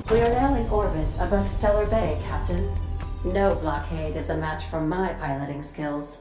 We are now in orbit above Stellar Bay, Captain. No blockade is a match for my piloting skills.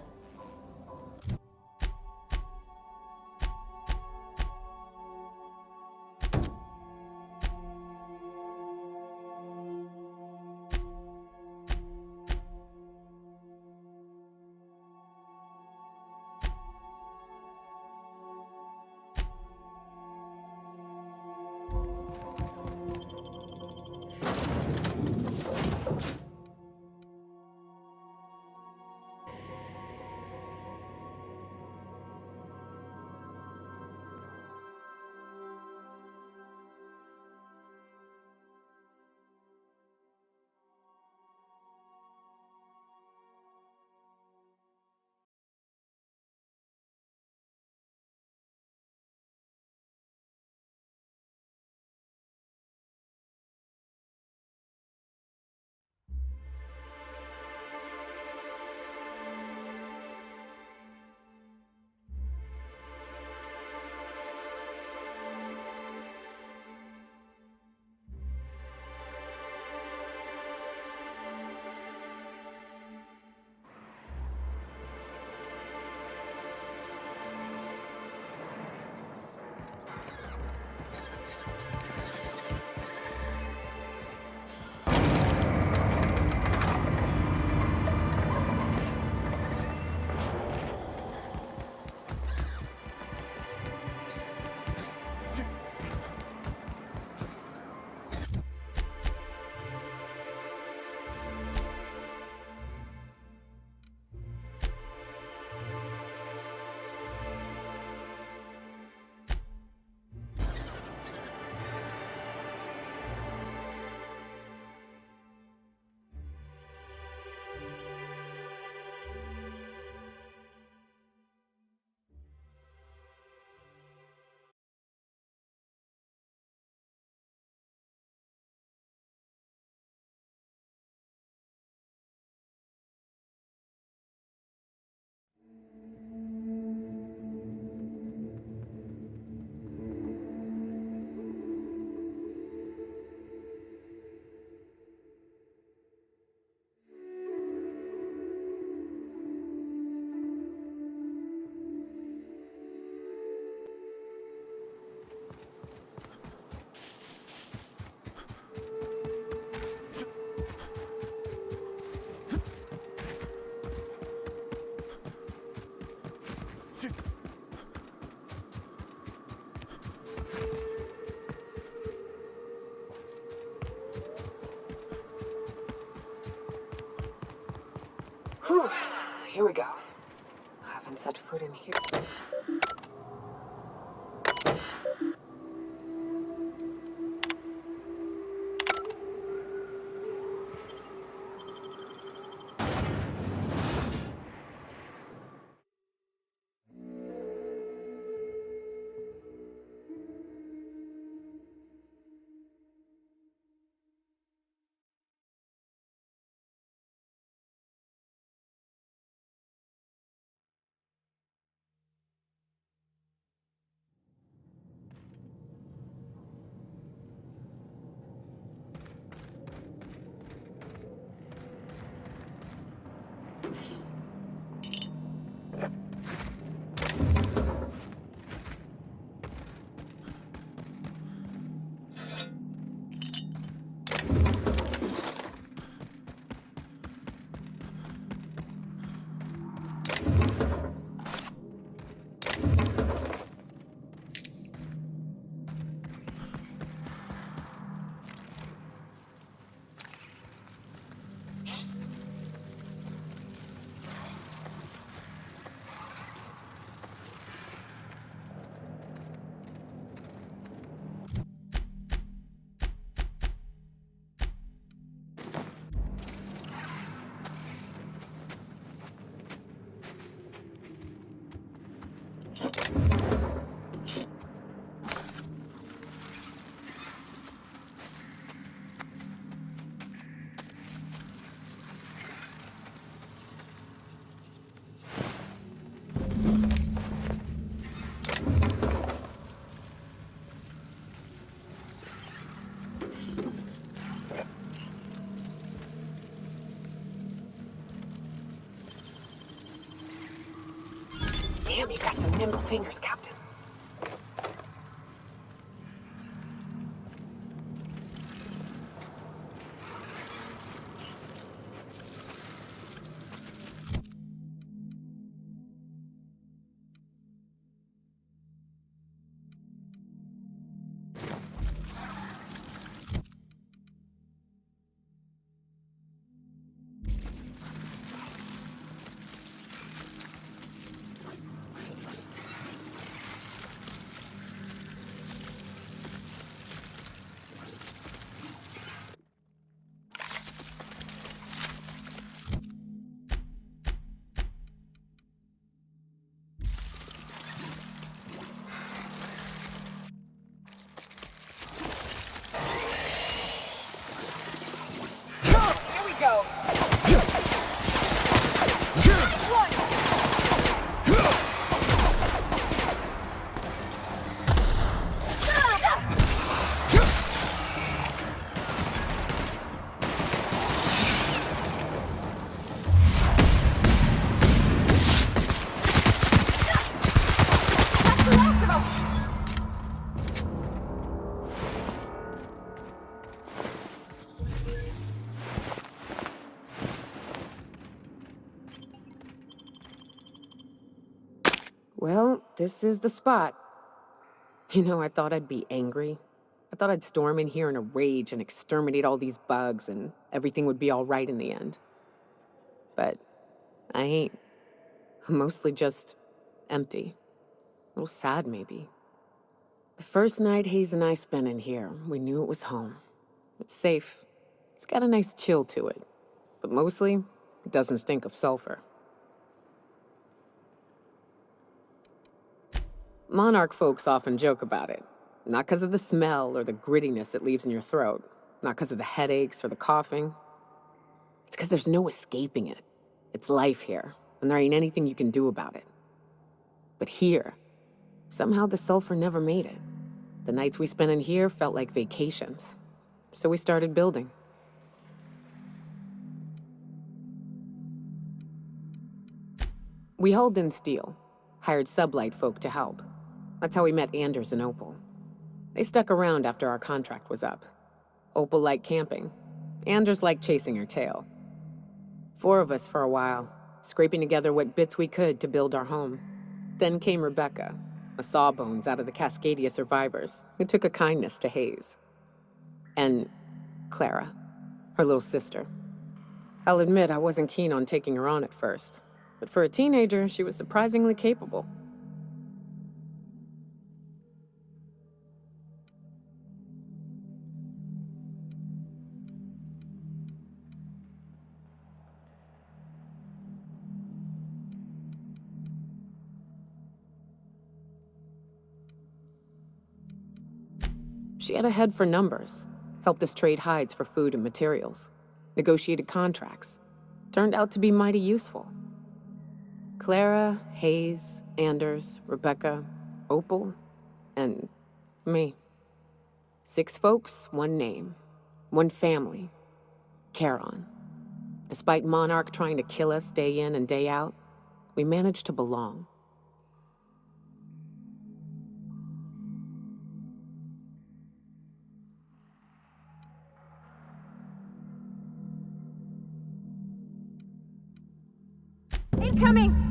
Whew, here we go. I haven't set foot in here. You've got some nimble fingers, Captain. Well, this is the spot. You know, I thought I'd be angry. I thought I'd storm in here in a rage and exterminate all these bugs and everything would be all right in the end. But I ain't. I'm mostly just empty. A little sad, maybe. The first night Hayes and I spent in here, we knew it was home. It's safe. It's got a nice chill to it. But mostly, it doesn't stink of sulfur. Monarch folks often joke about it. Not because of the smell or the grittiness it leaves in your throat. Not because of the headaches or the coughing. It's because there's no escaping it. It's life here, and there ain't anything you can do about it. But here, somehow the sulfur never made it. The nights we spent in here felt like vacations. So we started building. We hauled in steel, hired sublight folk to help. That's how we met Anders and Opal. They stuck around after our contract was up. Opal liked camping. Anders liked chasing her tail. 4 of us for a while, scraping together what bits we could to build our home. Then came Rebecca, a sawbones out of the Cascadia survivors, who took a kindness to Hayes. And Clara, her little sister. I'll admit I wasn't keen on taking her on at first, but for a teenager, she was surprisingly capable. She had a head for numbers, helped us trade hides for food and materials, negotiated contracts. Turned out to be mighty useful. Clara, Hayes, Anders, Rebecca, Opal, and me. 6 folks, 1 name, 1 family, Charon. Despite Monarch trying to kill us day in and day out, we managed to belong. Incoming!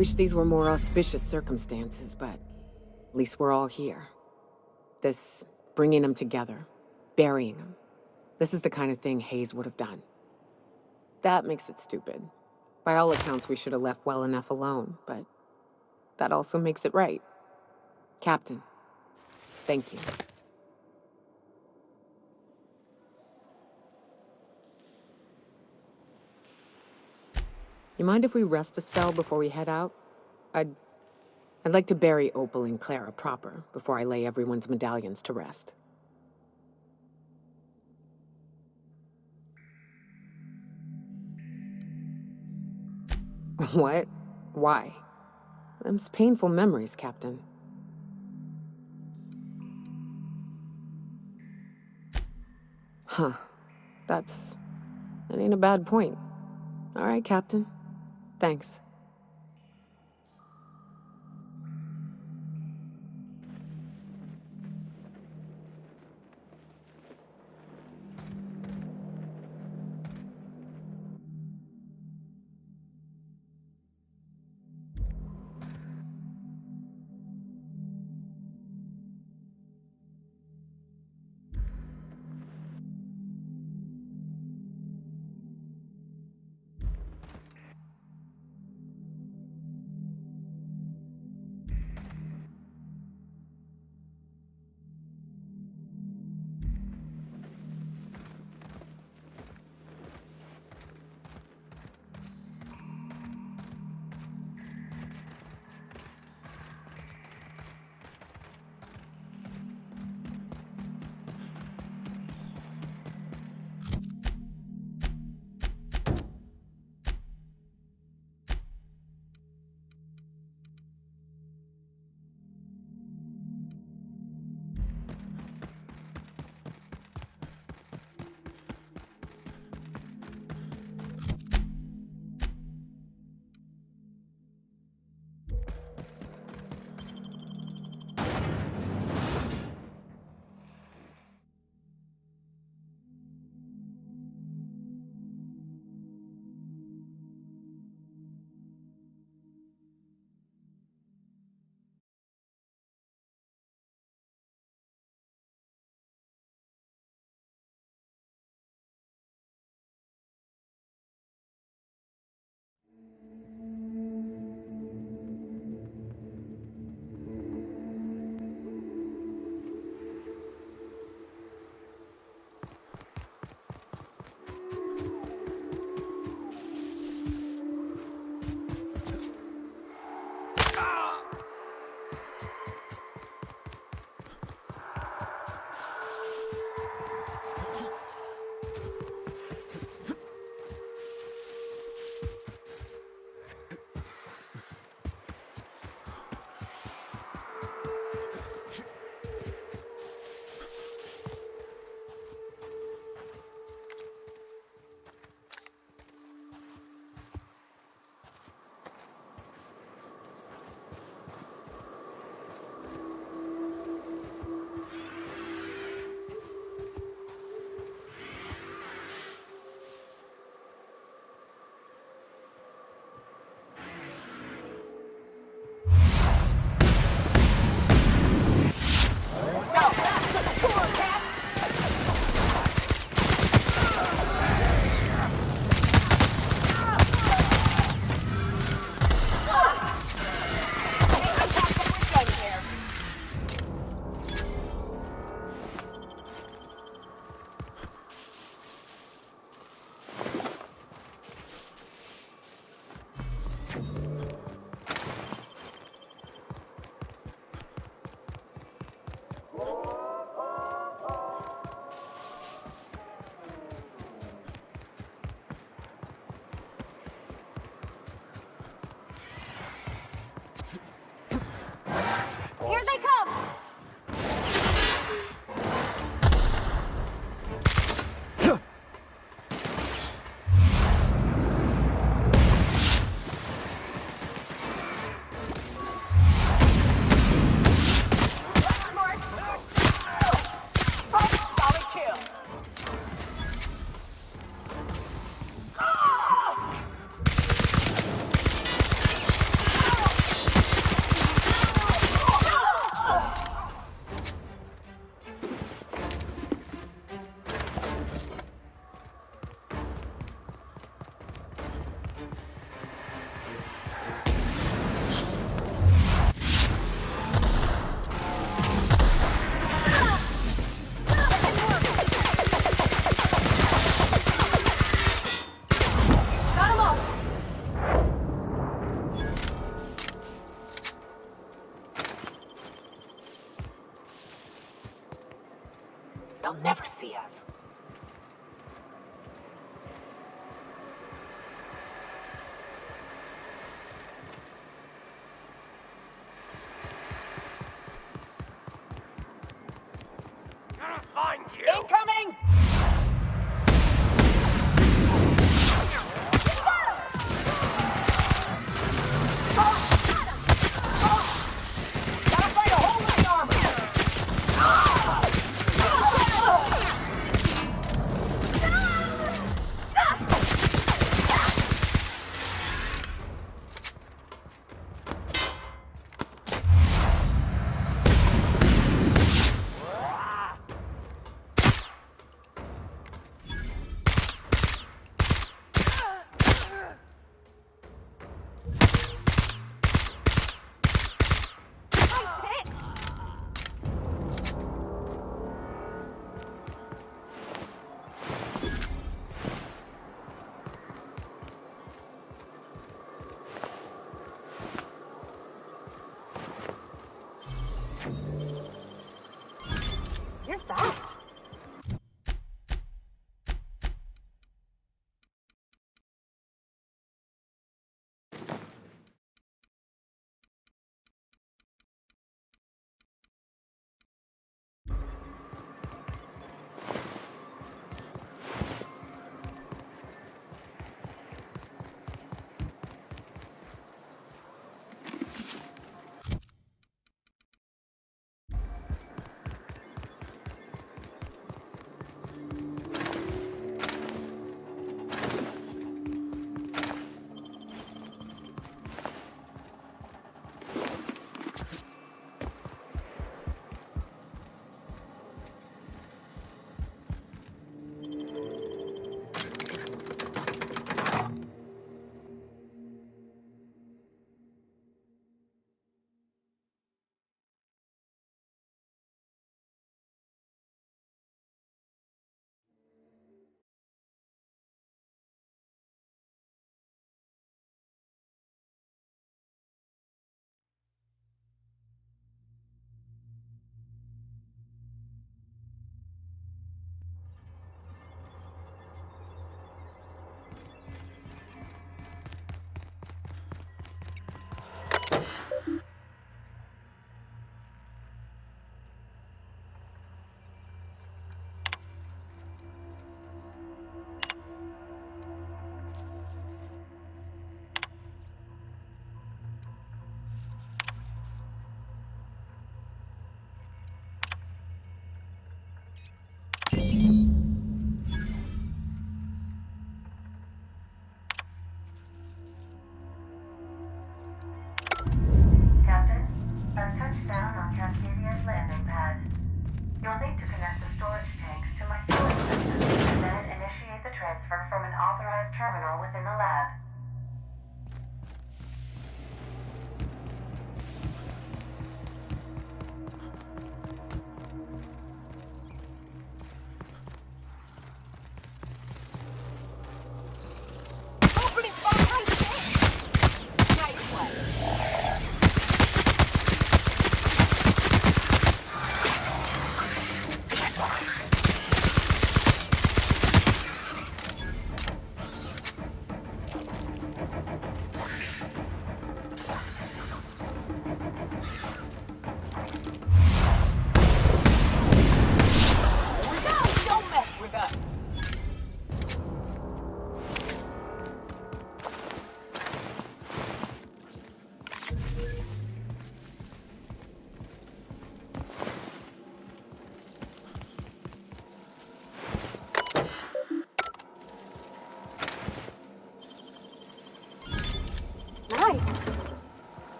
wish these were more auspicious circumstances, but at least we're all here. This bringing them together, burying them. This is the kind of thing Hayes would have done. That makes it stupid. By all accounts, we should have left well enough alone, but that also makes it right. Captain, thank you. You mind if we rest a spell before we head out? I'd like to bury Opal and Clara proper before I lay everyone's medallions to rest. What? Why? Them's painful memories, Captain. Huh. That ain't a bad point. All right, Captain. Thanks. They'll never see us. Gonna find you! Incoming! Gotta fight a hole in the armor! You're fast.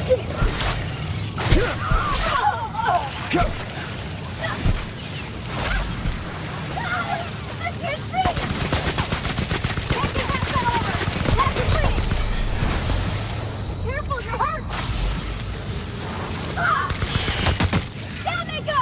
Careful, you're hurt! Down they go!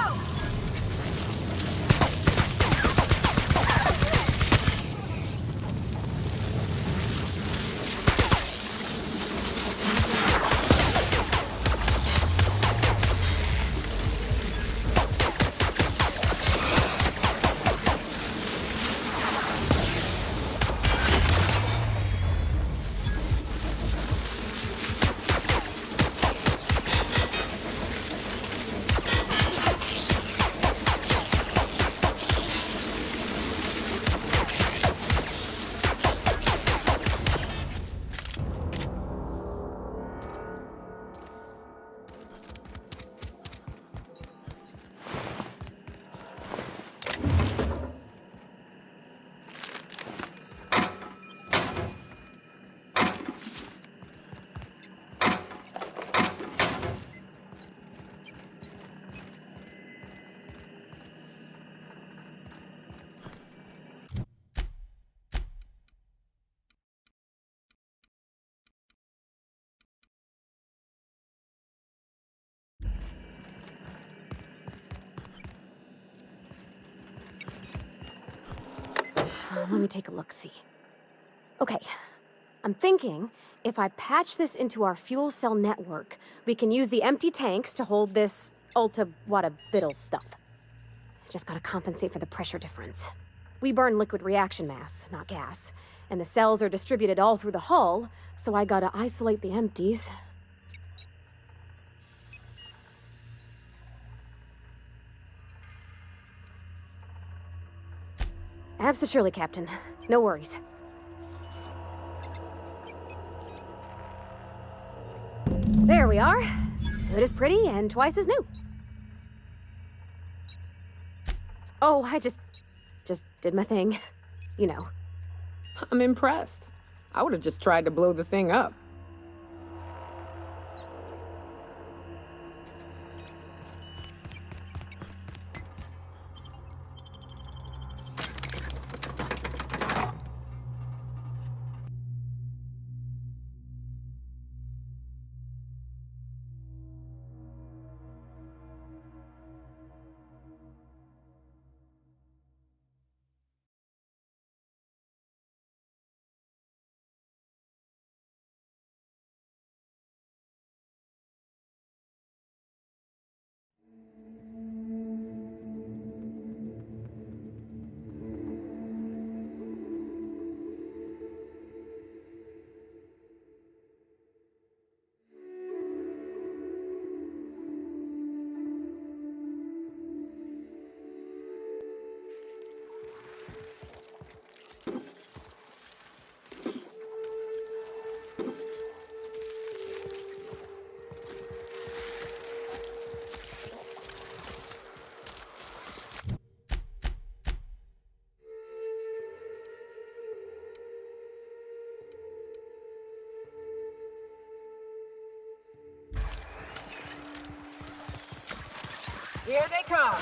Let me take a look-see. Okay, I'm thinking if I patch this into our fuel cell network, we can use the empty tanks to hold this ulta-wada-biddle stuff. Just gotta compensate for the pressure difference. We burn liquid reaction mass, not gas, and the cells are distributed all through the hull, so I gotta isolate the empties. Absolutely, Captain. No worries. There we are. Good as pretty and twice as new. Oh, I just did my thing. You know. I'm impressed. I would have just tried to blow the thing up. Here they come.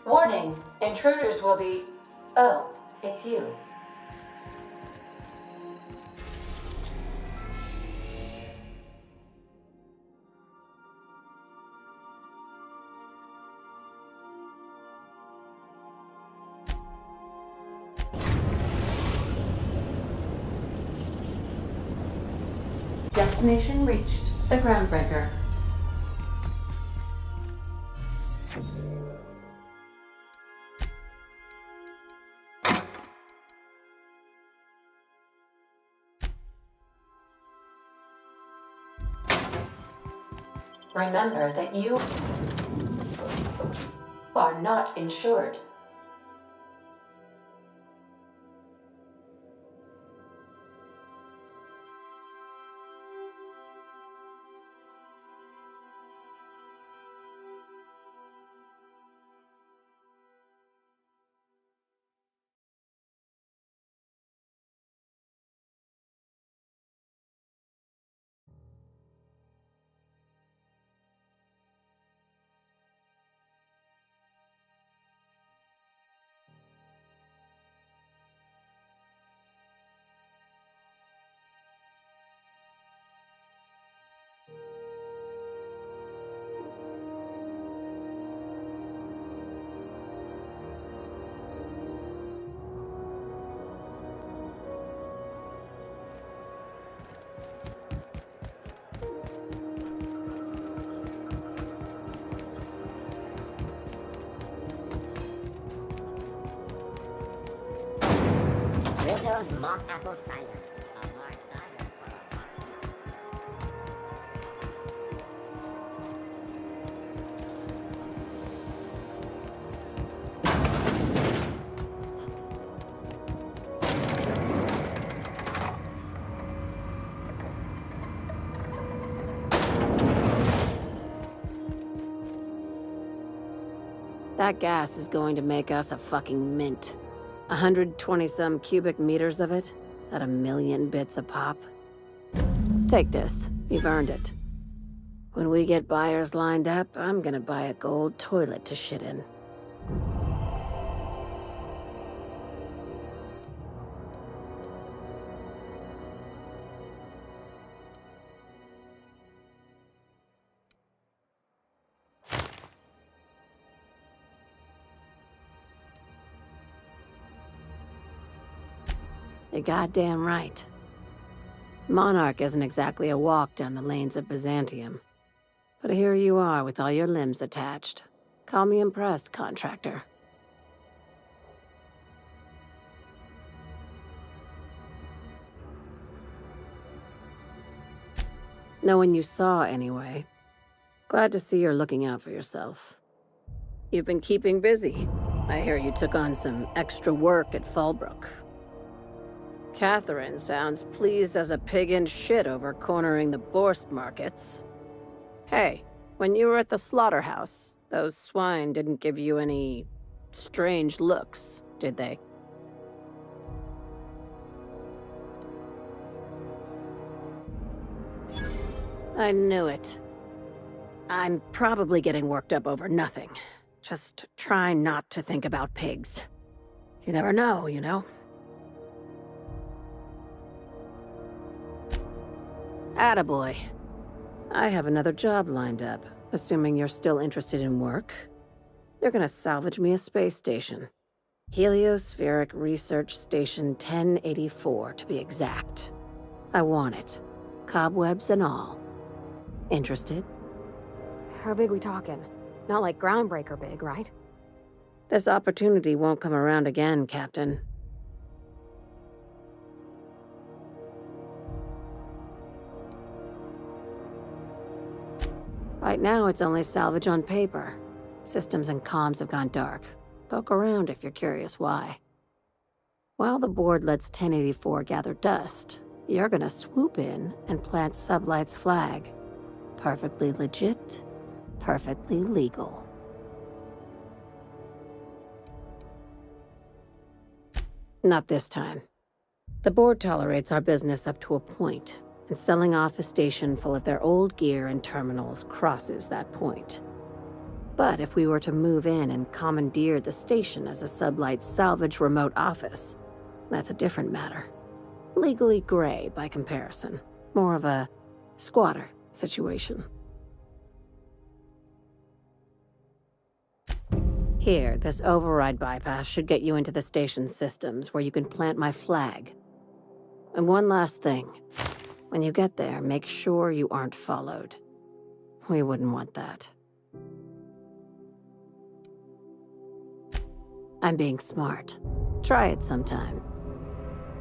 Warning, intruders will be... Oh, it's you. Destination reached. The Groundbreaker. Remember that you are not insured. Rizzo's mock apple cider. A hard cider That gas is going to make us a fucking mint. 120-some cubic meters of it, at 1,000,000 bits a pop. Take this. You've earned it. When we get buyers lined up, I'm gonna buy a gold toilet to shit in. You're goddamn right. Monarch isn't exactly a walk down the lanes of Byzantium. But here you are with all your limbs attached. Call me impressed, contractor. No one you saw, anyway. Glad to see you're looking out for yourself. You've been keeping busy. I hear you took on some extra work at Fallbrook. Catherine sounds pleased as a pig in shit over cornering the Borst markets. Hey, when you were at the slaughterhouse, those swine didn't give you any strange looks, did they? I knew it. I'm probably getting worked up over nothing. Just try not to think about pigs. You never know, you know? Attaboy. I have another job lined up, assuming you're still interested in work. You're gonna salvage me a space station. Heliospheric Research Station 1084, to be exact. I want it. Cobwebs and all. Interested? How big we talking? Not like groundbreaker big, right? This opportunity won't come around again, Captain. Right now, it's only salvage on paper. Systems and comms have gone dark. Poke around if you're curious why. While the board lets 1084 gather dust, you're gonna swoop in and plant Sublight's flag. Perfectly legit, perfectly legal. Not this time. The board tolerates our business up to a point, and selling off a station full of their old gear and terminals crosses that point. But if we were to move in and commandeer the station as a sublight salvage remote office, that's a different matter. Legally gray by comparison. More of a squatter situation. Here, this override bypass should get you into the station's systems where you can plant my flag. And one last thing. When you get there, make sure you aren't followed. We wouldn't want that. I'm being smart. Try it sometime.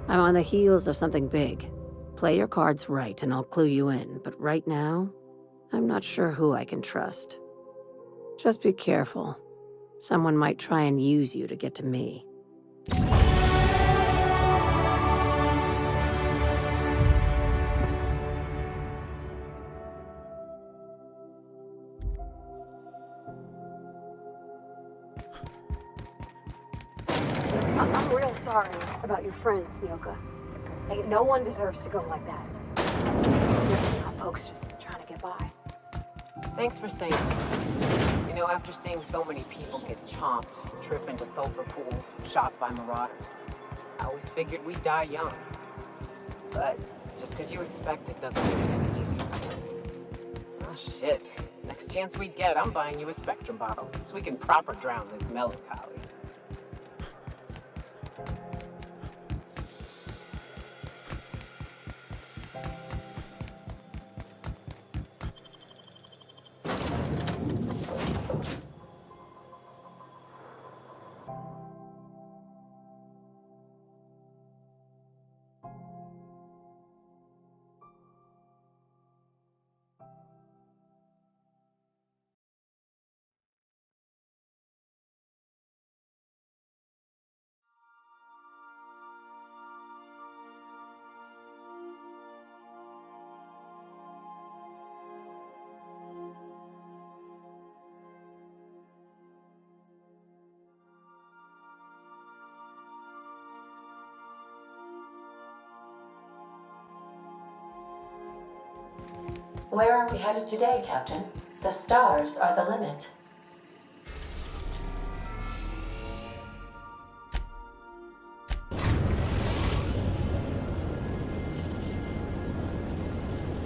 I'm on the heels of something big. Play your cards right and I'll clue you in, but right now, I'm not sure who I can trust. Just be careful. Someone might try and use you to get to me. I'm real sorry about your friends, Niyoka. Hey, no one deserves to go like that. Folks just trying to get by. Thanks for saying that. You know, after seeing so many people get chomped, trip into sulfur pool, shot by marauders, I always figured we'd die young. But just because you expect it doesn't make it any easier. Oh shit. Next chance we get, I'm buying you a Spectrum bottle so we can proper drown this melancholy. Where are we headed today, Captain? The stars are the limit.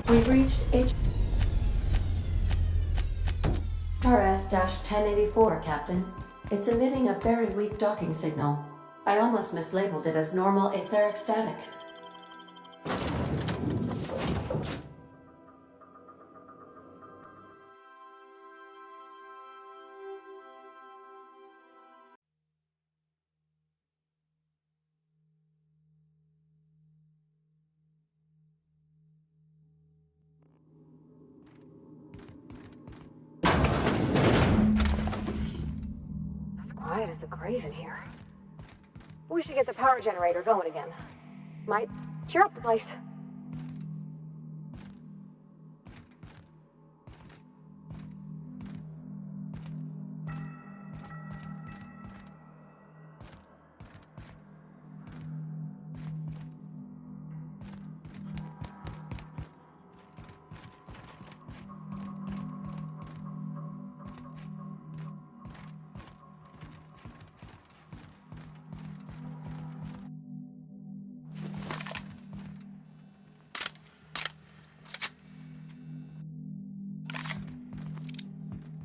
We've reached HRS-1084, Captain. It's emitting a very weak docking signal. I almost mislabeled it as normal etheric static. Quiet as the grave in here. We should get the power generator going again. Might cheer up the place.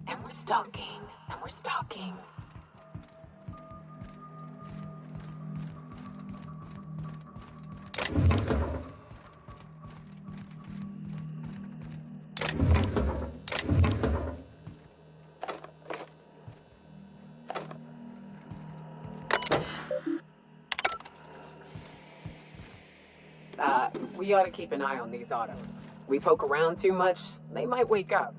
And we're stalking. We ought to keep an eye on these autos. We poke around too much, they might wake up.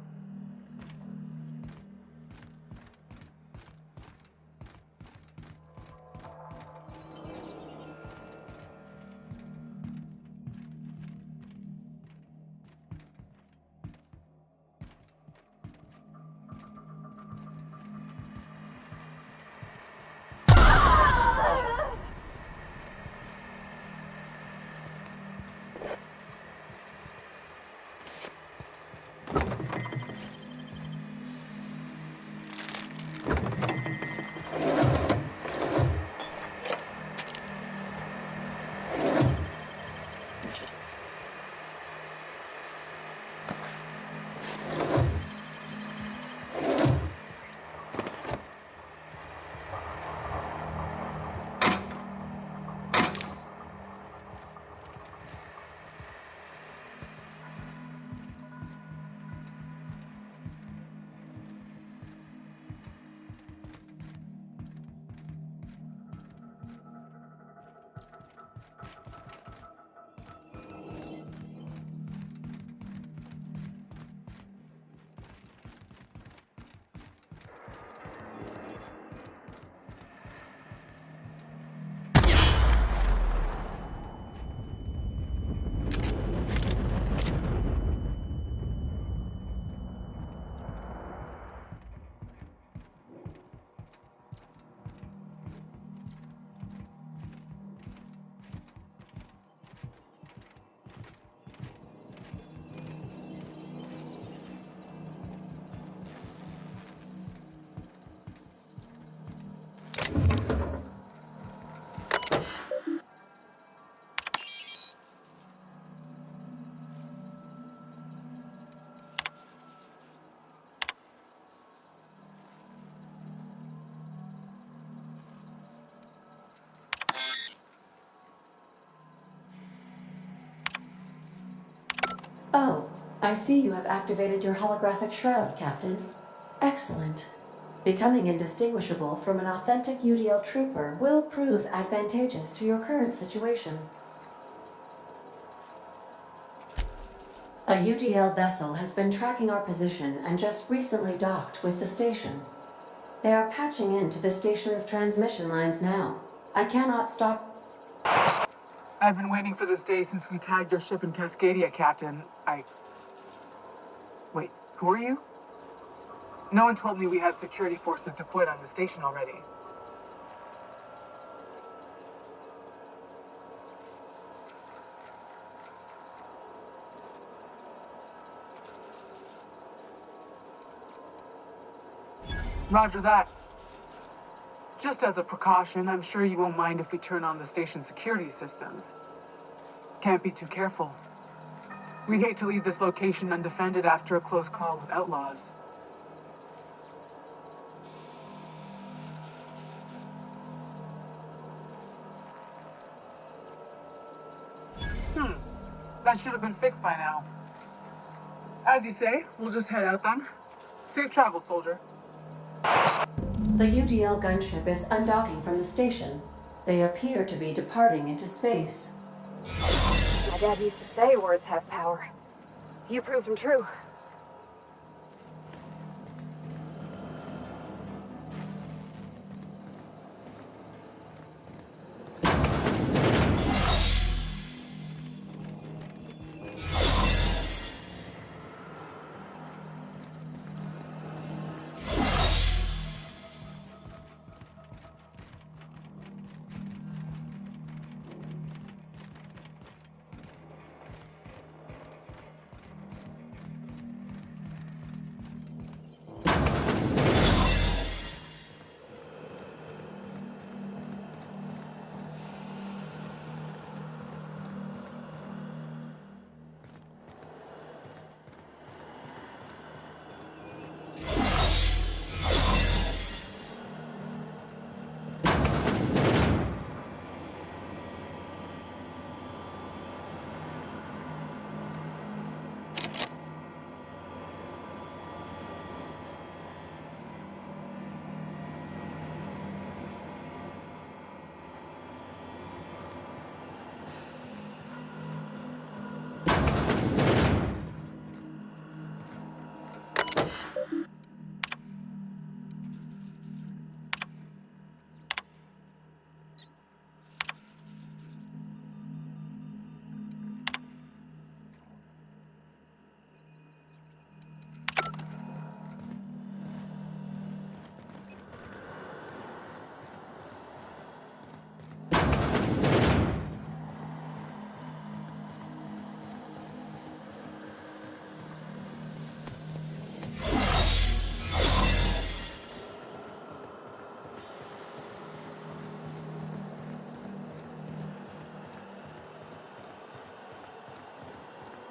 Oh, I see you have activated your holographic shroud, Captain. Excellent. Becoming indistinguishable from an authentic UDL trooper will prove advantageous to your current situation. A UDL vessel has been tracking our position and just recently docked with the station. They are patching into the station's transmission lines now. I cannot stop. I've been waiting for this day since we tagged your ship in Cascadia, Captain. Wait, who are you? No one told me we had security forces deployed on the station already. Roger that. Just as a precaution, I'm sure you won't mind if we turn on the station security systems. Can't be too careful. We'd hate to leave this location undefended after a close call with outlaws. That should have been fixed by now. As you say, we'll just head out then. Safe travel, soldier. The UDL gunship is undocking from the station. They appear to be departing into space. My dad used to say words have power. You proved them true.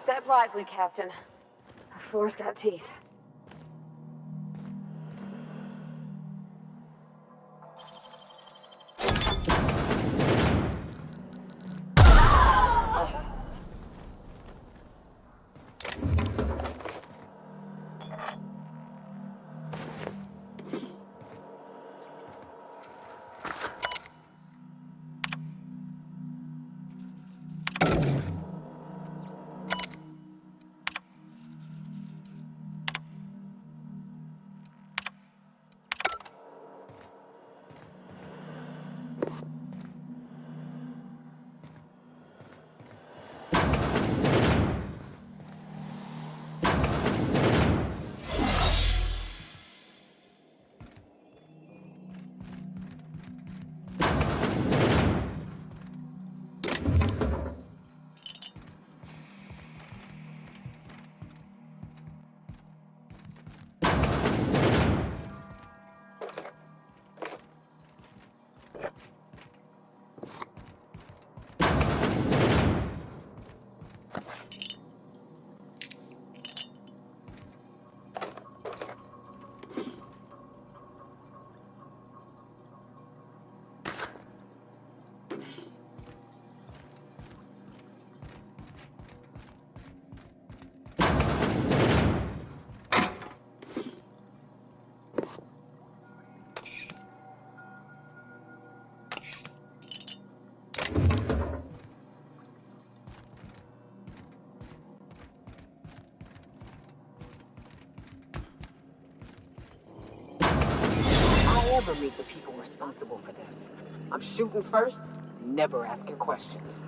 Step lively, Captain. Our floor's got teeth. Never meet the people responsible for this. I'm shooting first, never asking questions.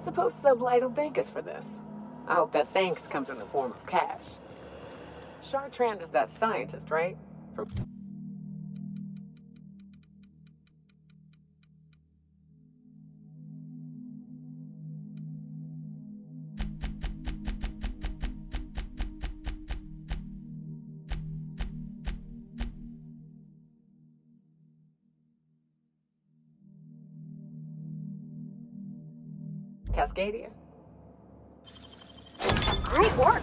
Suppose Sublight will thank us for this. I hope that thanks comes in the form of cash. Chartrand is that scientist, right? Cascadia. Great work!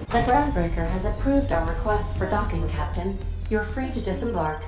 The groundbreaker has approved our request for docking, Captain. You're free to disembark.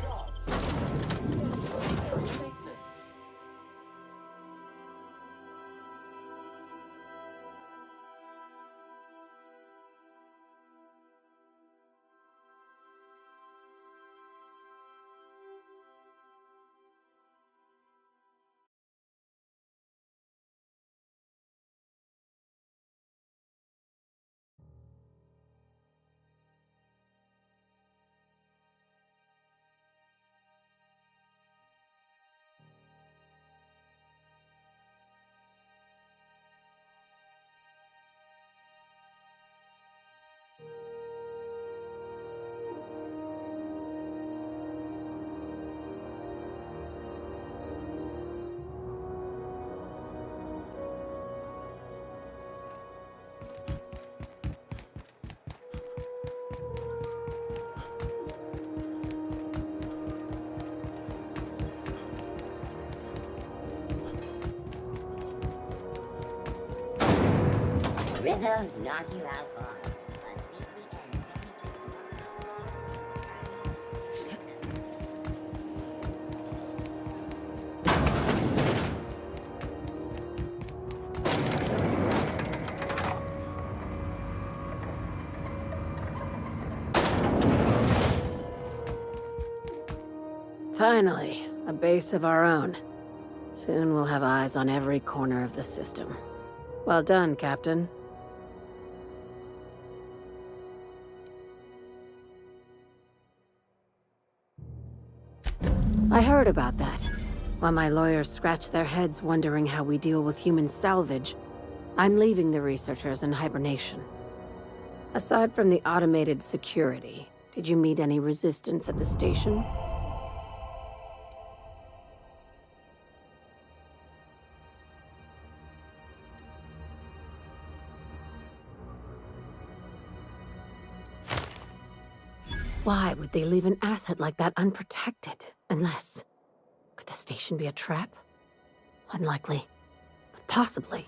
Rizzo's knock you out on. Finally, a base of our own. Soon we'll have eyes on every corner of the system. Well done, Captain. I heard about that. While my lawyers scratch their heads wondering how we deal with human salvage, I'm leaving the researchers in hibernation. Aside from the automated security, did you meet any resistance at the station? Why would they leave an asset like that unprotected? Unless... could the station be a trap? Unlikely. But possibly.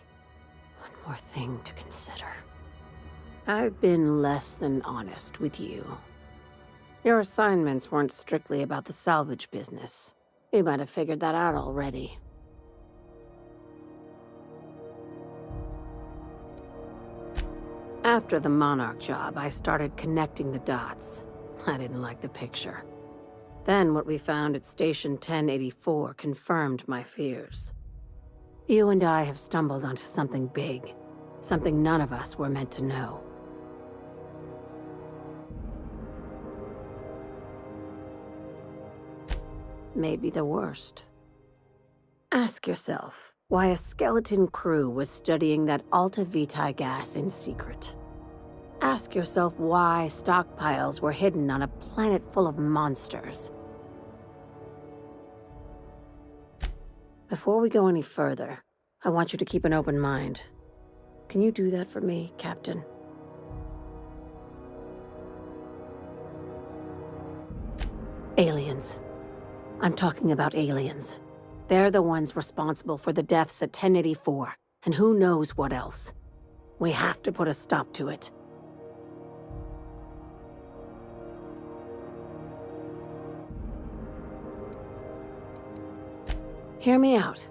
One more thing to consider. I've been less than honest with you. Your assignments weren't strictly about the salvage business. You might have figured that out already. After the Monarch job, I started connecting the dots. I didn't like the picture. Then what we found at Station 1084 confirmed my fears. You and I have stumbled onto something big. Something none of us were meant to know. Maybe the worst. Ask yourself why a skeleton crew was studying that Alta Vitae gas in secret. Ask yourself why stockpiles were hidden on a planet full of monsters. Before we go any further, I want you to keep an open mind. Can you do that for me, Captain? Aliens. I'm talking about aliens. They're the ones responsible for the deaths at 1084, and who knows what else. We have to put a stop to it. Hear me out.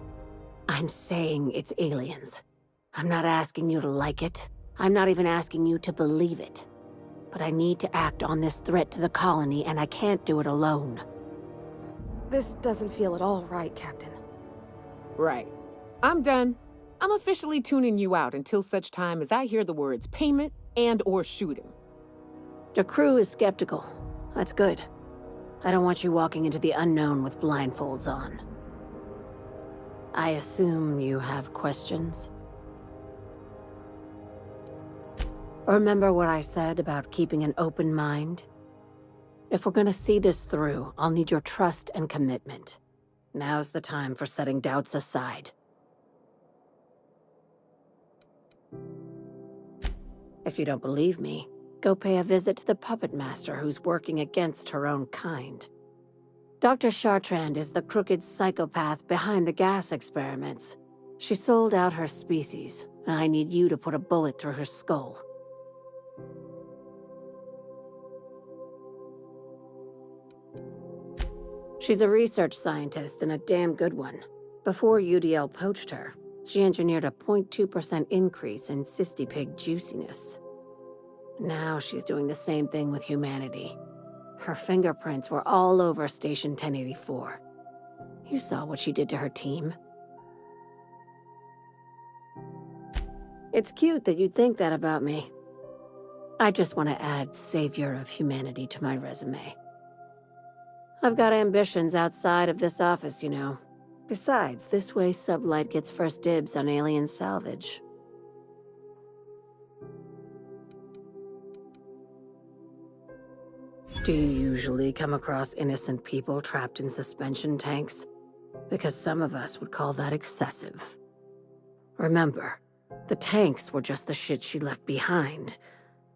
I'm saying it's aliens. I'm not asking you to like it. I'm not even asking you to believe it. But I need to act on this threat to the colony, and I can't do it alone. This doesn't feel at all right, Captain. Right. I'm done. I'm officially tuning you out until such time as I hear the words payment and/or shooting. Your crew is skeptical. That's good. I don't want you walking into the unknown with blindfolds on. I assume you have questions? Remember what I said about keeping an open mind? If we're gonna see this through, I'll need your trust and commitment. Now's the time for setting doubts aside. If you don't believe me, Go pay a visit to the puppet master who's working against her own kind. Dr. Chartrand is the crooked psychopath behind the gas experiments. She sold out her species, and I need you to put a bullet through her skull. She's a research scientist and a damn good one. Before UDL poached her, she engineered a 0.2% increase in cystipig juiciness. Now she's doing the same thing with humanity. Her fingerprints were all over Station 1084. You saw what she did to her team. It's cute that you'd think that about me. I just want to add savior of humanity to my resume. I've got ambitions outside of this office, you know. Besides, this way Sublight gets first dibs on alien salvage. Do you usually come across innocent people trapped in suspension tanks? Because some of us would call that excessive. Remember, the tanks were just the shit she left behind.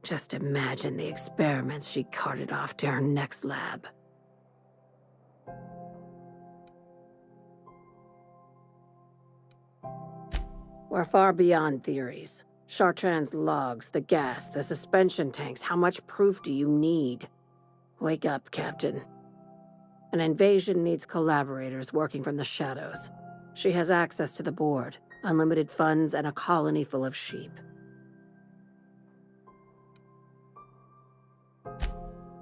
Just imagine the experiments she carted off to her next lab. We're far beyond theories. Chartrand's logs, the gas, the suspension tanks, how much proof do you need? Wake up, Captain. An invasion needs collaborators working from the shadows. She has access to the board, unlimited funds, and a colony full of sheep.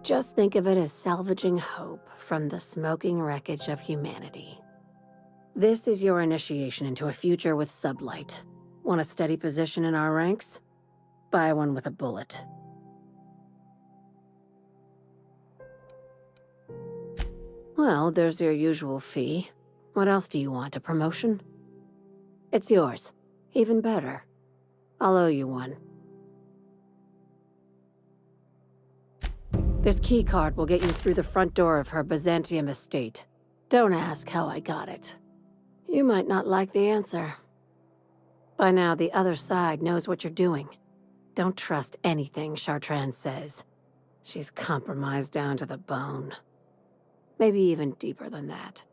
Just think of it as salvaging hope from the smoking wreckage of humanity. This is your initiation into a future with Sublight. Want a steady position in our ranks? Buy one with a bullet. Well, there's your usual fee. What else do you want, a promotion? It's yours. Even better. I'll owe you one. This keycard will get you through the front door of her Byzantium estate. Don't ask how I got it. You might not like the answer. By now, the other side knows what you're doing. Don't trust anything Chartrand says. She's compromised down to the bone. Maybe even deeper than that.